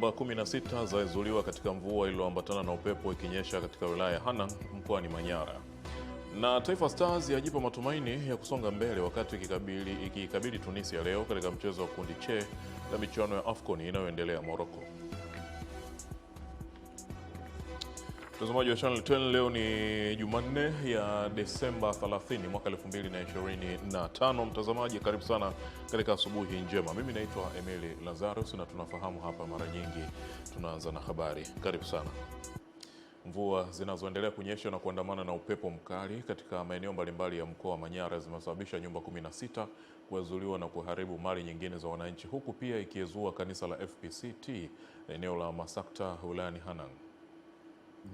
Nyumba 16 zaezuliwa katika mvua iliyoambatana na upepo ikinyesha katika wilaya ya Hanang mkoani Manyara. Na Taifa Stars yajipa matumaini ya kusonga mbele wakati ikikabili Tunisia leo katika mchezo wa kundi C na michuano ya AFCON inayoendelea Morocco. Mtazamaji wa Channel 10, leo ni Jumanne ya Desemba 30 mwaka 2025. Mtazamaji, karibu sana katika asubuhi njema. Mimi naitwa Emily Lazarus na tunafahamu hapa mara nyingi tunaanza na habari. Karibu sana. Mvua zinazoendelea kunyesha na kuandamana na upepo mkali katika maeneo mbalimbali ya mkoa wa Manyara zimesababisha nyumba 16 kuezuliwa na kuharibu mali nyingine za wananchi, huku pia ikiezua kanisa la FPCT eneo la Masakta wilayani Hanang.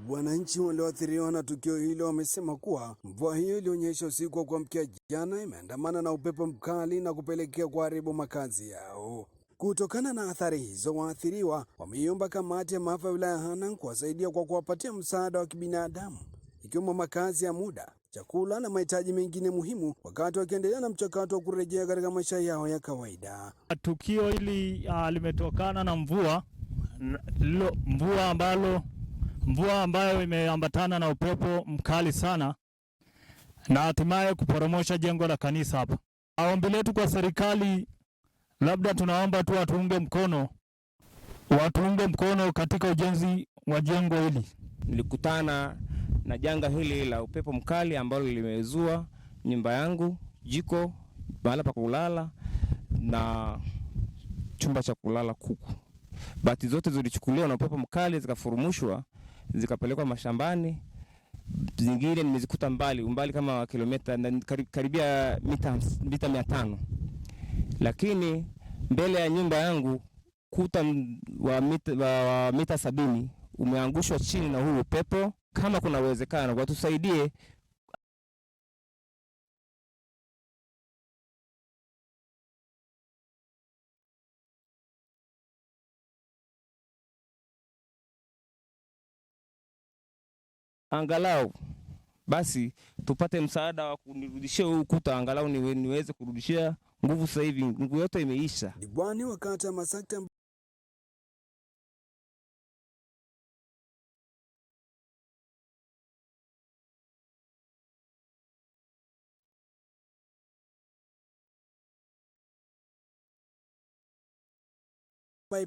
Wananchi walioathiriwa na tukio hilo wamesema kuwa mvua hiyo ilionyesha usiku wa kuamkia jana imeandamana na upepo mkali na kupelekea kuharibu makazi yao. Kutokana na athari hizo, waathiriwa wameiomba kamati ya maafa ya wilaya Hanang kuwasaidia kwa kuwapatia msaada wa kibinadamu ikiwemo makazi ya muda, chakula na mahitaji mengine muhimu, wakati wakiendelea na mchakato wa kurejea katika maisha yao ya kawaida. Tukio hili limetokana na mvua ambayo imeambatana na upepo mkali sana na hatimaye kuporomosha jengo la kanisa hapa. Ombi letu kwa serikali, labda tunaomba tu watuunge mkono katika ujenzi wa jengo hili. Nilikutana na janga hili la upepo mkali ambalo limezua nyumba yangu, jiko, mahali pa kulala na chumba cha kulala kuku. Bati zote zilichukuliwa na upepo mkali, zikafurumushwa, zikapelekwa mashambani. Zingine nimezikuta umbali kama kilomita karibia mita 500. Lakini mbele ya nyumba yangu kuta wa mita 70 umeangushwa chini na huu upepo. Kama kuna uwezekano watusaidie. Angalau basi tupate msaada wa kunirudishia huu ukuta, angalau niweze kurudishia nguvu. Sasa hivi nguvu yote imeisha. Diwani wa kata ya Masakta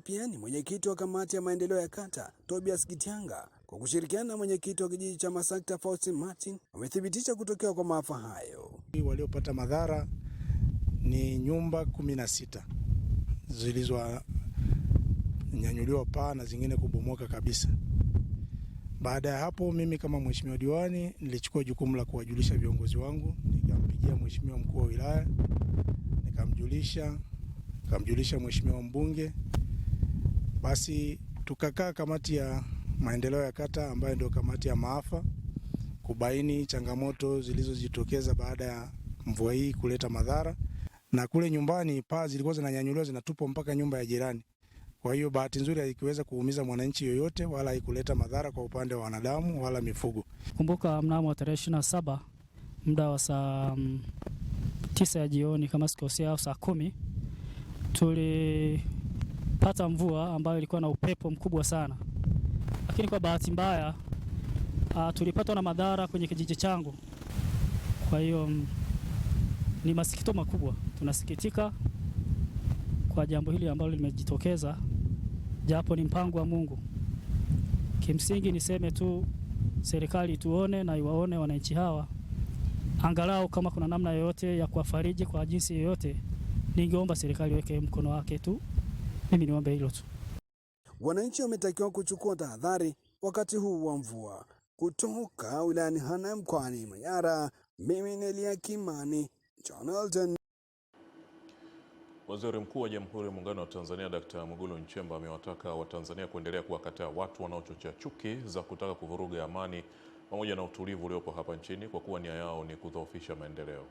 pia ni mwenyekiti wa kamati ya maendeleo ya kata Tobias Gitianga, kwa kushirikiana na mwenyekiti wa kijiji cha Masakta Faustin Martin, wamethibitisha kutokea kwa maafa hayo. Waliopata madhara ni nyumba 16 zilizonyanyuliwa paa na zingine kubomoka kabisa. Baada ya hapo, mimi kama mheshimiwa diwani nilichukua jukumu la kuwajulisha viongozi wangu. Nikampigia mheshimiwa mkuu wa wilaya, nikamjulisha mheshimiwa mbunge. Basi tukakaa kamati ya maendeleo ya kata ambayo ndio kamati ya maafa kubaini changamoto zilizojitokeza baada ya mvua hii kuleta madhara. Na kule nyumbani paa zilikuwa zinanyanyuliwa zinatupwa mpaka nyumba ya jirani. Kwa hiyo bahati nzuri haikuweza kuumiza mwananchi yoyote wala haikuleta madhara kwa upande wa wanadamu wala mifugo. Kumbuka mnamo tarehe 27 muda wa saa 9 ya jioni kama sikosea au saa 10 tulipata mvua ambayo ilikuwa na upepo mkubwa sana. Lakini kwa bahati mbaya tulipatwa na madhara kwenye kijiji changu. Kwa hiyo ni masikitiko makubwa. Tunasikitika kwa jambo hili ambalo limejitokeza, japo ni mpango wa Mungu. Kimsingi niseme tu serikali tuone na iwaone wananchi hawa, angalau kama kuna namna yoyote ya kuwafariji kwa jinsi yoyote, ningeomba serikali weke mkono wake tu. Mimi niombe hilo tu. Wananchi wametakiwa kuchukua tahadhari wakati huu wa mvua. Kutoka wilayani Hanang mkoani Manyara, mimi ni Elia Kimani, Channel 10. Waziri Mkuu wa Jamhuri ya Muungano wa Tanzania Dr. Mwigulu Nchemba amewataka Watanzania kuendelea kuwakataa watu wanaochochea chuki za kutaka kuvuruga amani pamoja na utulivu uliopo hapa nchini, kwa kuwa nia yao ni kudhoofisha maendeleo.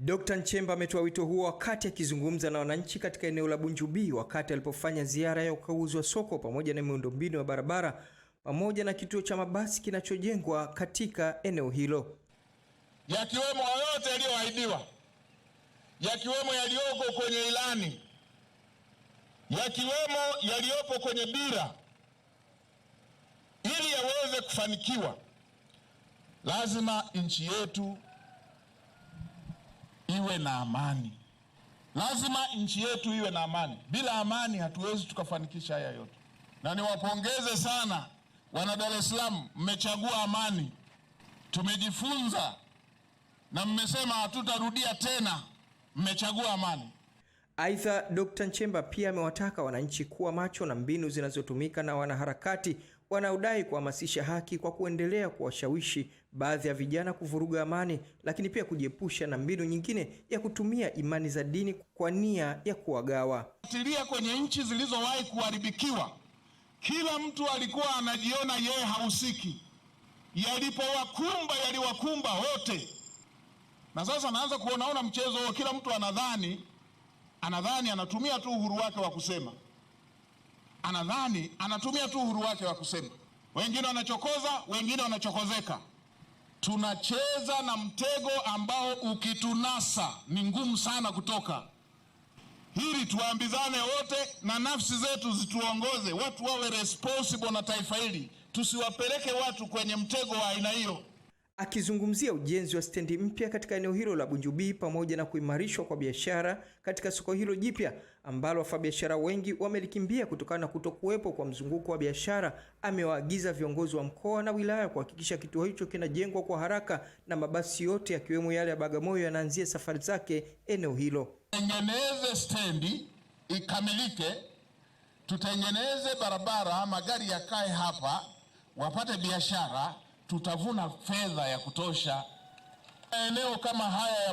Dr. Nchemba ametoa wito huo wakati akizungumza na wananchi katika eneo la Bunjubi wakati alipofanya ziara ya ukaguzi wa soko pamoja na miundombinu ya barabara pamoja na kituo cha mabasi kinachojengwa katika eneo hilo. Yakiwemo yote yaliyoahidiwa, yakiwemo yaliyoko kwenye ilani, yakiwemo yaliyopo kwenye dira. Ili yaweze kufanikiwa, lazima nchi yetu iwe na amani. Lazima nchi yetu iwe na amani. Bila amani hatuwezi tukafanikisha haya yote. Na niwapongeze sana wana Dar es Salaam, mmechagua amani. Tumejifunza na mmesema hatutarudia tena, mmechagua amani. Aidha, Dr. Nchemba pia amewataka wananchi kuwa macho na mbinu zinazotumika na wanaharakati wanaodai kuhamasisha haki kwa kuendelea kuwashawishi baadhi ya vijana kuvuruga amani, lakini pia kujiepusha na mbinu nyingine ya kutumia imani za dini kwa nia ya kuwagawa. Tilia kwenye nchi zilizowahi kuharibikiwa, kila mtu alikuwa anajiona yeye hahusiki. Yaliwakumba wote. Na sasa naanza kuona mchezo, kila mtu anadhani anatumia tu uhuru wake wa kusema. Anatumia tu uhuru wake wa kusema. Wengine wanachokoza, wengine wanachokozeka. Tunacheza na mtego ambao ukitunasa ni ngumu sana kutoka. Hili tuambizane wote na nafsi zetu zituongoze. Watu wawe responsible na taifa hili. Tusiwapeleke watu kwenye mtego wa aina hiyo. Akizungumzia ujenzi wa stendi mpya katika eneo hilo la Bunjubi pamoja na kuimarishwa kwa biashara katika soko hilo jipya ambalo wafanyabiashara wengi wamelikimbia kutokana na kutokuwepo kwa mzunguko wa biashara, amewaagiza viongozi wa mkoa na wilaya kuhakikisha kituo hicho kinajengwa kwa haraka na mabasi yote yakiwemo yale ya Bagamoyo yanaanzia safari zake eneo hilo. Tengeneze stendi ikamilike, tutengeneze barabara, magari yakae hapa, wapate biashara, tutavuna fedha ya kutosha. Maeneo kama haya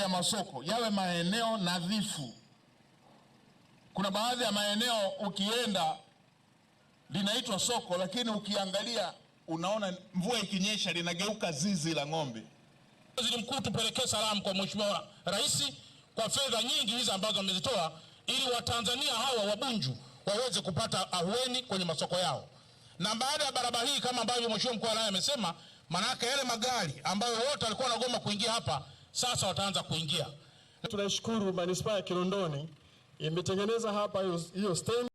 ya masoko, yawe maeneo nadhifu. Kuna baadhi ya maeneo ukienda linaitwa soko, lakini ukiangalia unaona mvua ikinyesha linageuka zizi la ng'ombe. Waziri Mkuu, tupelekee salamu kwa Mheshimiwa Rais kwa fedha nyingi hizi ambazo amezitoa ili Watanzania hawa wa Bunju waweze kupata ahueni kwenye masoko yao. Na baada ya barabara hii kama ambavyo Mheshimiwa Mkuu wa Wilaya amesema, manake yale magari ambayo wote walikuwa wanagoma kuingia hapa sasa wataanza kuingia. Tunashukuru Manispaa ya Kinondoni imetengeneza hapa hiyo stendi.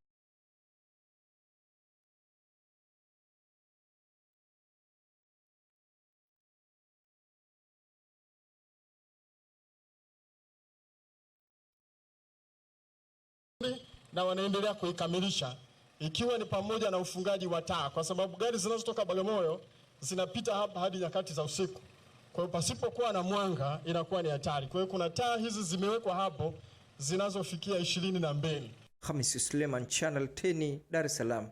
Na wanaendelea kuikamilisha, ikiwa ni pamoja na ufungaji wa taa, kwa sababu gari zinazotoka Bagamoyo zinapita hapa hadi nyakati za usiku. Kwa hiyo pasipokuwa na mwanga inakuwa ni hatari. Kwa hiyo kuna taa hizi zimewekwa hapo zinazofikia 22. Hamisi Suleiman, Channel 10, Dar es Salaam.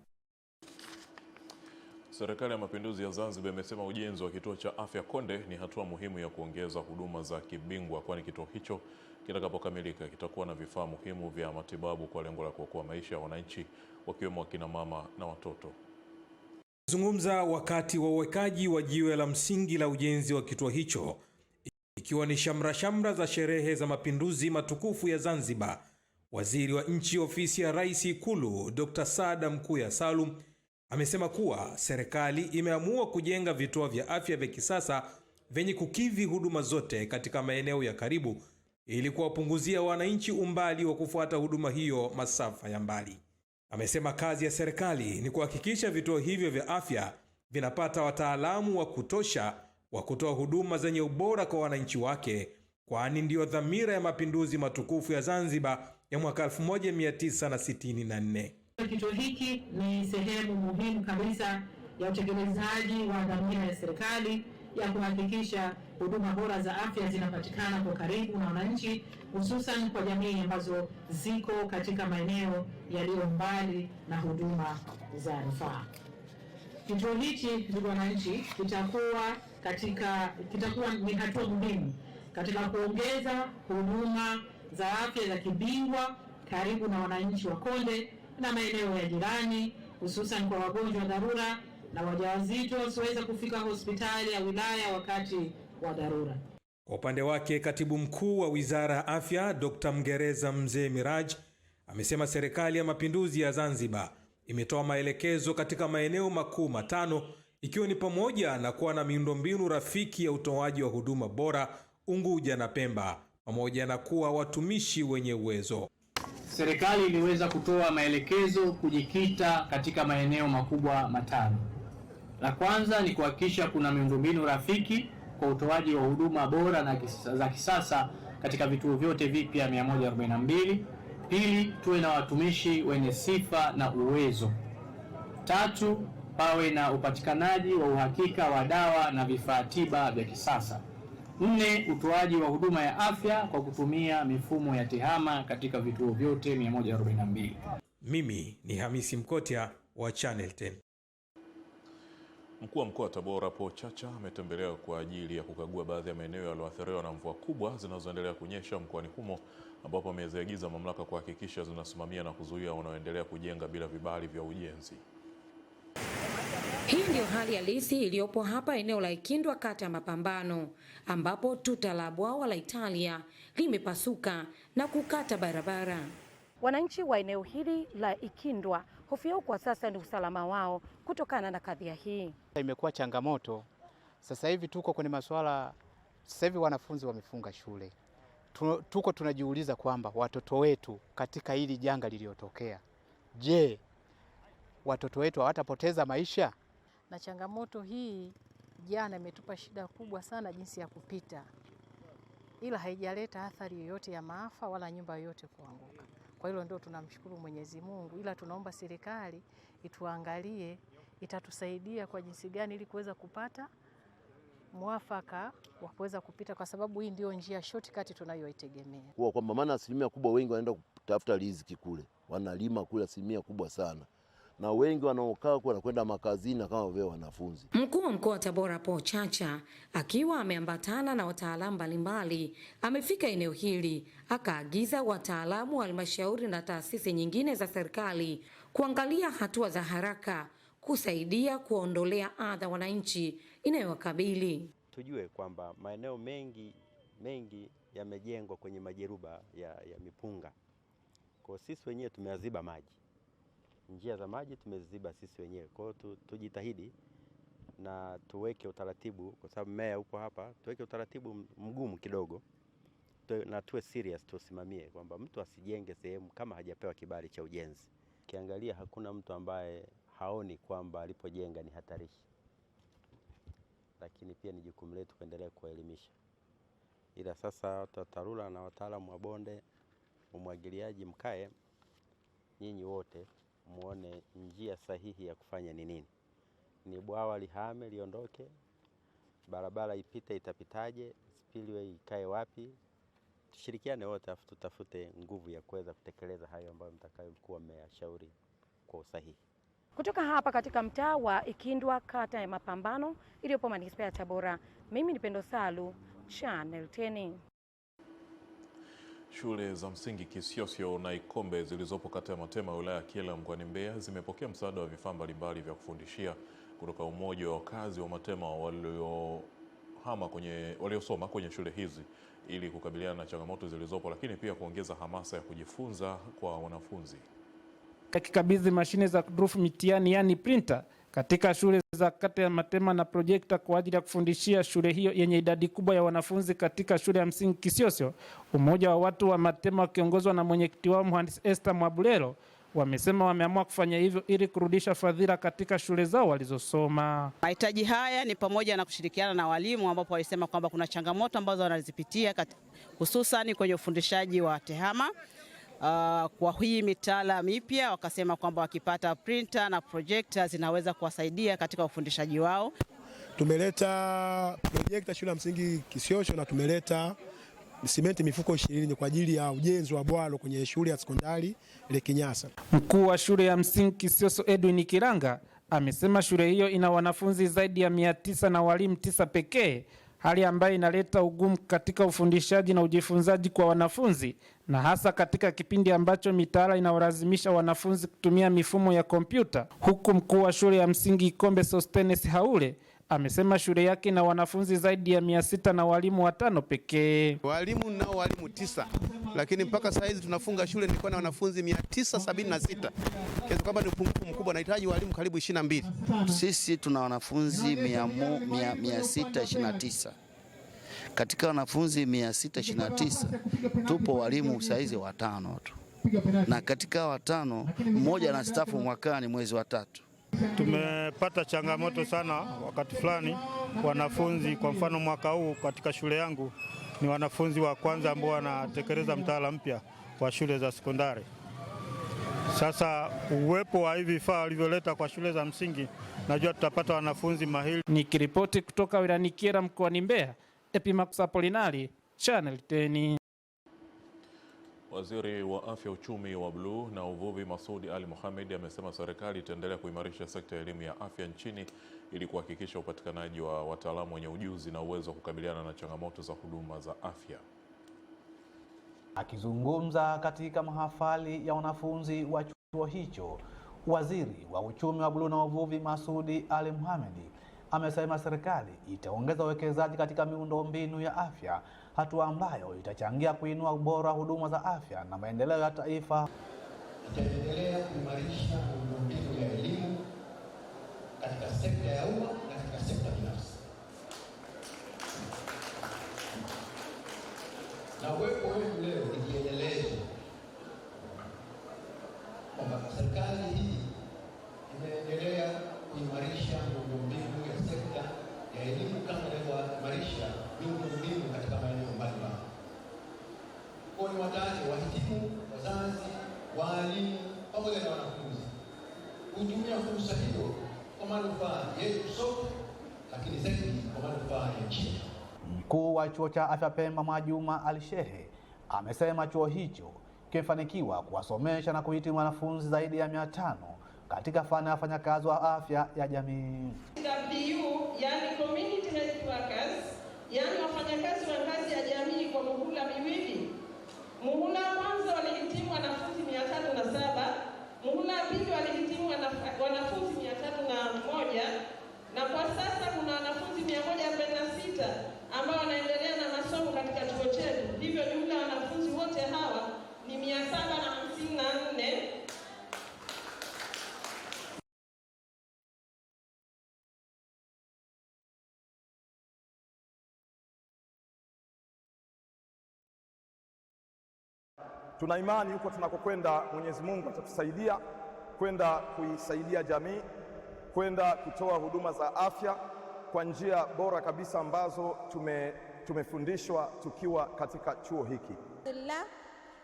Serikali ya Mapinduzi ya Zanzibar imesema ujenzi wa kituo cha afya Konde ni hatua muhimu ya kuongeza huduma za kibingwa, kwani kituo hicho kitakapokamilika kitakuwa na vifaa muhimu vya matibabu kwa lengo la kuokoa maisha ya wananchi wakiwemo akina mama na watoto. Zungumza wakati wa uwekaji wa jiwe la msingi la ujenzi wa kituo hicho, ikiwa ni shamra za sherehe za mapinduzi matukufu ya Zanzibar, Waziri wa Nchi Ofisi ya Rais Ikulu Dr. Saada Mkuya Salum amesema kuwa serikali imeamua kujenga vituo vya afya vya kisasa vyenye kukidhi huduma zote katika maeneo ya karibu ili kuwapunguzia wananchi umbali wa kufuata huduma hiyo masafa ya mbali. Amesema kazi ya serikali ni kuhakikisha vituo hivyo vya afya vinapata wataalamu wa kutosha wa kutoa huduma zenye ubora kwa wananchi wake, kwani ndio dhamira ya mapinduzi matukufu ya Zanzibar ya mwaka 1964. Kituo hiki ni sehemu muhimu kabisa ya utekelezaji wa dhamira ya serikali ya kuhakikisha huduma bora za afya zinapatikana kwa karibu na wananchi, hususan kwa jamii ambazo ziko katika maeneo yaliyo mbali na huduma za rufaa. Kituo hichi, ndugu wananchi, kitakuwa ni hatua muhimu katika kuongeza huduma za afya za kibingwa karibu na wananchi wa Konde na maeneo ya jirani, hususan kwa wagonjwa wa dharura na wajawazito wasioweza kufika hospitali ya wilaya wakati wa dharura. Kwa upande wake, Katibu Mkuu wa Wizara ya Afya Dr. Mngereza Mzee Miraj amesema serikali ya Mapinduzi ya Zanzibar imetoa maelekezo katika maeneo makuu 5 ikiwa ni pamoja na kuwa na miundombinu rafiki ya utoaji wa huduma bora Unguja na Pemba, pamoja na kuwa watumishi wenye uwezo. Serikali iliweza kutoa maelekezo kujikita katika maeneo makubwa matano. La kwanza ni kuhakikisha kuna miundombinu rafiki kwa utoaji wa huduma bora na za kisasa katika vituo vyote vipya 142. Pili, tuwe na watumishi wenye sifa na uwezo. Tatu, pawe na upatikanaji wa uhakika wa dawa na vifaa tiba vya kisasa. 4, utoaji wa huduma ya afya kwa kutumia mifumo ya tehama katika vituo vyote 142. Mimi ni Hamisi Mkotia wa Channel 10. Mkuu wa mkoa wa Tabora Paul Chacha ametembelea kwa ajili ya kukagua baadhi ya maeneo yaliyoathiriwa na mvua kubwa zinazoendelea kunyesha mkoani humo, ambapo ameziagiza mamlaka kuhakikisha zinasimamia na kuzuia wanaoendelea kujenga bila vibali vya ujenzi. Hii ndio hali halisi iliyopo hapa eneo la Ikindwa, kata ya Mapambano, ambapo tuta la bwawa la Italia limepasuka na kukata barabara. Wananchi wa eneo hili la Ikindwa hofu yao kwa sasa ni usalama wao kutokana na kadhia hii. Imekuwa changamoto. Sasa hivi tuko kwenye masuala, sasa hivi wanafunzi wamefunga shule. Tuko tunajiuliza kwamba watoto wetu katika hili janga lililotokea, je, watoto wetu hawatapoteza maisha? Na changamoto hii jana imetupa shida kubwa sana jinsi ya kupita, ila haijaleta athari yoyote ya maafa wala nyumba yoyote kuanguka. Kwa hilo ndio tunamshukuru Mwenyezi Mungu, ila tunaomba serikali ituangalie, itatusaidia kwa jinsi gani ili kuweza kupata mwafaka wa kuweza kupita, kwa sababu hii ndio njia shortcut tunayoitegemea. Kwa maana asilimia kubwa wengi wanaenda kutafuta riziki kule, wanalima kule asilimia kubwa sana, na wengi wanaokaa kule wanakwenda makazini kama vile wanafunzi. Mkuu wa mkoa wa Tabora Paul Chacha akiwa ameambatana na wataalamu mbalimbali amefika eneo hili, akaagiza wataalamu wa halmashauri na taasisi nyingine za serikali kuangalia hatua za haraka kusaidia kuondolea adha wananchi inayowakabili. Tujue kwamba maeneo mengi yamejengwa kwenye majeruba ya mipunga. Kwa sisi wenyewe tumeaziba maji. Njia za maji tumeziba sisi wenyewe. Kwa hiyo tujitahidi na tuweke utaratibu, kwa sababu meya upo hapa, tuweke utaratibu mgumu kidogo na tuwe serious, tusimamie kwamba mtu asijenge sehemu kama hajapewa kibali cha ujenzi. Kiangalia hakuna mtu ambaye haoni kwamba alipojenga ni hatarishi, lakini pia ni jukumu letu kuendelea kuelimisha. Ila sasa TARURA na wataalamu wa bonde, umwagiliaji, mkae nyinyi wote muone njia sahihi ya kufanya ni nini. Ni bwawa lihame liondoke, barabara ipite itapitaje, spillway ikae wapi? Tushirikiane wote afu tutafute nguvu ya kuweza kutekeleza hayo ambayo mtakayokuwa mmeyashauri kwa usahihi. Kutoka hapa katika mtaa wa Ikindwa, kata ya Mapambano iliyopo manispaa ya Tabora, mimi ni Pendo Salu, Channel 10. Shule za msingi Kisiosio na Ikombe zilizopo kata ya Matema wilaya ya Kyela mkoani Mbeya zimepokea msaada wa vifaa mbalimbali vya kufundishia kutoka umoja wa wakazi wa Matema waliosoma kwenye shule hizi ili kukabiliana na changamoto zilizopo, lakini pia kuongeza hamasa ya kujifunza kwa wanafunzi. Kakikabidhi mashine za kudurufu mitihani yani printer katika shule za kata ya Matema na projekta kwa ajili ya kufundishia shule hiyo yenye idadi kubwa ya wanafunzi katika shule ya msingi Kisiosio. Umoja wa watu wa Matema wakiongozwa na mwenyekiti wao Mhandisi Esther Mwabulelo wamesema wameamua kufanya hivyo ili kurudisha fadhila katika shule zao walizosoma. Mahitaji haya ni pamoja na kushirikiana na walimu, ambapo walisema kwamba kuna changamoto ambazo wanazipitia hususan kwenye ufundishaji wa tehama. Kwa hii mitaala mipya wakasema kwamba wakipata printer na projector zinaweza kuwasaidia katika ufundishaji wao. Tumeleta projector shule ya msingi Kisiosho na tumeleta simenti mifuko 20 kwa ajili ya ujenzi wa bwalo kwenye shule ya sekondari ile Kinyasa. Mkuu wa shule ya msingi Kisiosho Edwin Kiranga amesema shule hiyo ina wanafunzi zaidi ya 900 na walimu 9 pekee, hali ambayo inaleta ugumu katika ufundishaji na ujifunzaji kwa wanafunzi, na hasa katika kipindi ambacho mitaala inawalazimisha wanafunzi kutumia mifumo ya kompyuta. Huku mkuu wa shule ya msingi Ikombe Sostenes Haule amesema shule yake na wanafunzi zaidi ya 600 na walimu 5 pekee. Walimu nao walimu 9, lakini mpaka sasa hizi tunafunga shule nilikuwa na wanafunzi 976. Kiasi kwamba ni upungufu mkubwa, nahitaji walimu karibu 22. Sisi tuna wanafunzi 629. Katika wanafunzi 629 tupo walimu saizi 5 tu, na katika 5 mmoja na stafu mwakani mwezi wa 3. Tumepata changamoto sana wakati fulani wanafunzi. Kwa mfano mwaka huu katika shule yangu ni wanafunzi wa kwanza ambao wanatekeleza mtaala mpya wa shule za sekondari. Sasa uwepo wa hivi vifaa walivyoleta kwa shule za msingi, najua tutapata wanafunzi mahiri. Nikiripoti kutoka wilayani Kyela mkoani Mbeya, Epimax Apolinari, Channel 10. Waziri wa Afya, Uchumi wa Bluu na Uvuvi Masoud Ali Mohamed amesema serikali itaendelea kuimarisha sekta ya elimu ya afya nchini ili kuhakikisha upatikanaji wa wataalamu wenye ujuzi na uwezo wa kukabiliana na changamoto za huduma za afya. Akizungumza katika mahafali ya wanafunzi wa chuo hicho, Waziri wa Uchumi wa Bluu na Uvuvi Masoud Ali Mohamed amesema serikali itaongeza uwekezaji katika miundombinu ya afya, hatua ambayo itachangia kuinua ubora wa huduma za afya na maendeleo ya taifa. Itaendelea kuimarisha miundombinu ya elimu katika sekta ya umma na katika sekta binafsi. Na uwepo wetu leo ni kielelezo kwamba serikali hii imeendelea kuimarisha miundombinu ya sekta ya elimu kama ilivyoimarisha miundombinu katika maeneo mbalimbali. Kwa ni watani wahitimu, wazazi, walimu pamoja na wanafunzi kutumia fursa hiyo kwa manufaa yetu sote, lakini zaidi kwa manufaa ya nchi. Mkuu wa chuo cha afya Pemba Mwajuma Alishehe amesema chuo hicho kimefanikiwa kuwasomesha na kuhitimu wanafunzi zaidi ya 500 katika fani ya wafanyakazi wa afya ya jamii. CWU, yani community health workers, yani wafanyakazi wa ngazi ya jamii kwa muhula miwili. Muhula kwanza walihitimu wanafunzi 307, muhula pili walihitimu wanafunzi 301, na kwa sasa kuna wanafunzi 146 ambao wanaendelea na masomo katika chuo chetu. Hivyo jumla ya wanafunzi wote hawa ni 754. Tuna imani huko tunakokwenda Mwenyezi Mungu atatusaidia kwenda kuisaidia jamii, kwenda kutoa huduma za afya kwa njia bora kabisa ambazo tumefundishwa tukiwa katika chuo hiki. Alhamdulillah,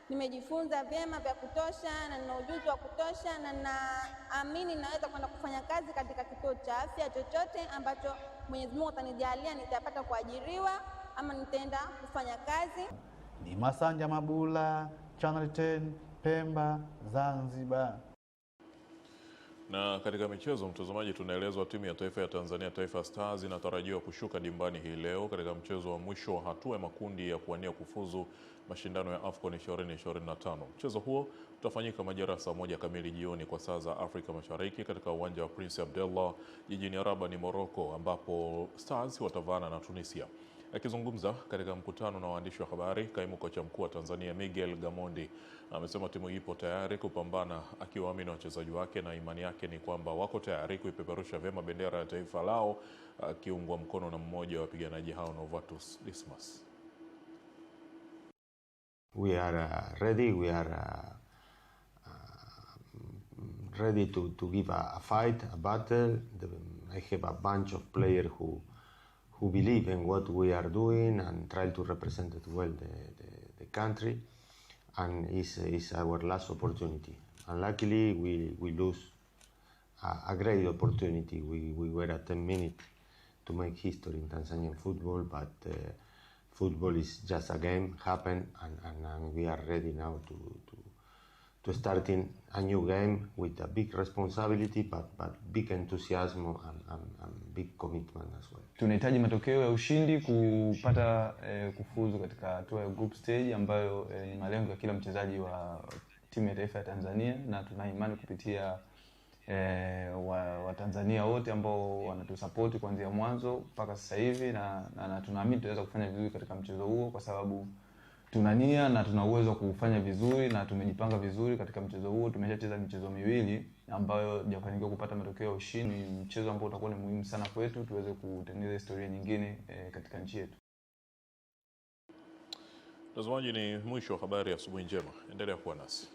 nimejifunza vyema vya kutosha na nina ujuzi wa kutosha, na naamini naweza kwenda kufanya kazi katika kituo cha afya chochote ambacho Mwenyezi Mungu atanijalia nitapata kuajiriwa ama nitaenda kufanya kazi. Ni Masanja Mabula, Channel 10, Pemba, Zanzibar. Na katika michezo, mtazamaji, tunaelezwa timu ya taifa ya Tanzania, Taifa Stars, inatarajiwa kushuka dimbani hii leo katika mchezo wa mwisho wa hatua ya makundi ya kuwania kufuzu mashindano ya AFCON 2025. Mchezo huo utafanyika majira ya saa 1 kamili jioni kwa saa za Afrika Mashariki katika uwanja wa Prince Abdullah jijini Rabat, Morocco, ambapo Stars watavaana na Tunisia. Akizungumza katika mkutano na waandishi wa habari, kaimu kocha mkuu wa Tanzania Miguel Gamondi amesema timu ipo tayari kupambana, akiwaamini wachezaji wake na imani yake ni kwamba wako tayari kuipeperusha vyema bendera ya taifa lao, akiungwa mkono na mmoja wa wapiganaji hao, Novatus Dismas. We are ready. We are ready to give a fight, a battle. I have a bunch of players who believe in what we are doing and try to represent it well the country, and is our last opportunity. And luckily we lose a great opportunity. We were at 10 minutes to make history in Tanzanian football, but football is just a game, happen, and we are ready now to starting a new game with a big responsibility, but big enthusiasm and big commitment as well. Tunahitaji matokeo ya ushindi kupata kufuzu katika hatua ya group stage ambayo ni malengo ya kila mchezaji wa timu ya taifa ya Tanzania, na tuna imani kupitia wa Tanzania wote ambao wanatusupport kuanzia mwanzo mpaka sasa hivi, na tunaamini tutaweza kufanya vizuri katika mchezo huo kwa sababu tuna nia na tuna uwezo wa kufanya vizuri na tumejipanga vizuri katika mchezo huo. Tumeshacheza michezo miwili ambayo hajafanikiwa kupata matokeo ya ushindi. Ni mchezo ambao utakuwa ni muhimu sana kwetu tuweze kutengeneza historia nyingine katika nchi yetu. Mtazamaji, ni mwisho wa habari ya asubuhi njema. Endelea kuwa nasi.